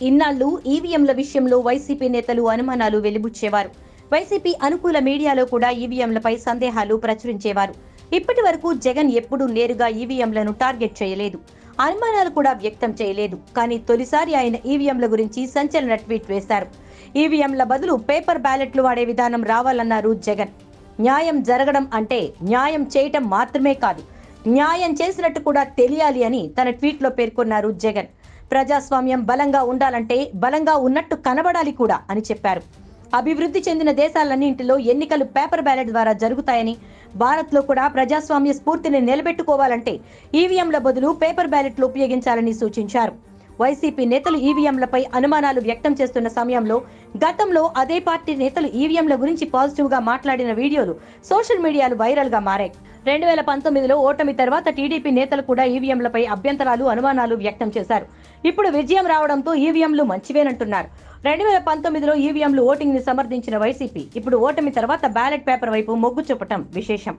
ఇన్నాళ్లు ఈవీఎంల విషయంలో వైసీపీ నేతలు అనుమానాలు వెలిబుచ్చేవారు. వైసీపీ అనుకూల మీడియాలో కూడా ఈవీఎంలపై సందేహాలు ప్రచురించేవారు. ఇప్పటి వరకు జగన్ ఎప్పుడూ నేరుగా ఈవీఎంలను టార్గెట్ చేయలేదు, అనుమానాలు కూడా వ్యక్తం చేయలేదు. కానీ తొలిసారి ఆయన ఈవీఎంల గురించి సంచలన ట్వీట్ వేశారు. ఈవీఎంల బదులు పేపర్ బ్యాలెట్లు వాడే విధానం రావాలన్నారు జగన్. న్యాయం జరగడం అంటే న్యాయం చేయటం మాత్రమే కాదు, న్యాయం చేసినట్టు కూడా తెలియాలి అని తన ట్వీట్లో పేర్కొన్నారు జగన్. ప్రజాస్వామ్యం బలంగా ఉండాలంటే బలంగా ఉన్నట్టు కనబడాలి కూడా అని చెప్పారు. అభివృద్ధి చెందిన దేశాలన్నింటిలో ఎన్నికలు పేపర్ బ్యాలెట్ ద్వారా జరుగుతాయని, భారత్లో కూడా ప్రజాస్వామ్య స్ఫూర్తిని నిలబెట్టుకోవాలంటే ఈవీఎంల బదులు పేపర్ బ్యాలెట్లు ఉపయోగించాలని సూచించారు. వైసీపీ నేతలు ఈవీఎంలపై అనుమానాలు వ్యక్తం చేస్తున్న సమయంలో గతంలో అదే పార్టీ నేతలు ఈవీఎంల గురించి పాజిటివ్ గా మాట్లాడిన వీడియోలు సోషల్ మీడియాలో వైరల్ గా మారాయి. 2019లో ఓటమి తర్వాత టీడీపీ నేతలు కూడా ఈవీఎంలపై అభ్యంతరాలు, అనుమానాలు వ్యక్తం చేశారు. ఇప్పుడు విజయం రావడంతో ఈవీఎంలు మంచివేనంటున్నారు. 2019లో ఈవీఎంలు ఓటింగ్ ని సమర్థించిన వైసీపీ ఇప్పుడు ఓటమి తర్వాత బ్యాలెట్ పేపర్ వైపు మొగ్గు చూపటం విశేషం.